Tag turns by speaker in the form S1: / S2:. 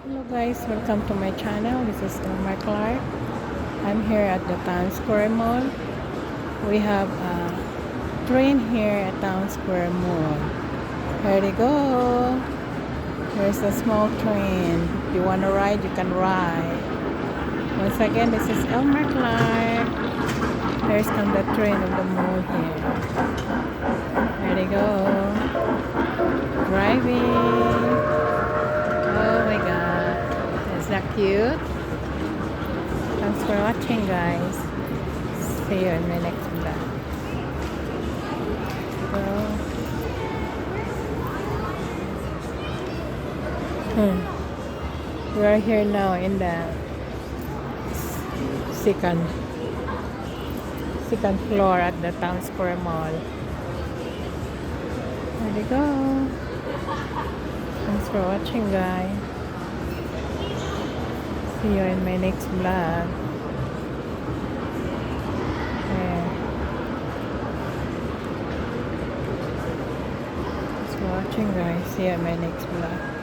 S1: Hello guys, welcome to my channel. This is Elmar Clark. I'm here at the Town Square Mall. We have a train here at Town Square Mall. Here they go. There's a small train. If you want to ride, you can ride. Once again, this is Elmar Clark. Here's come the train of the mall here. There they go. Driving. Oh my god. Is that cute? Thanks for watching guys. See you in my next vlog. We are here now in the second floor at the Town Square Mall. There we go. Thanks for watching guys. See you in my next vlog. Thanks for watching guys. See you in my next vlog.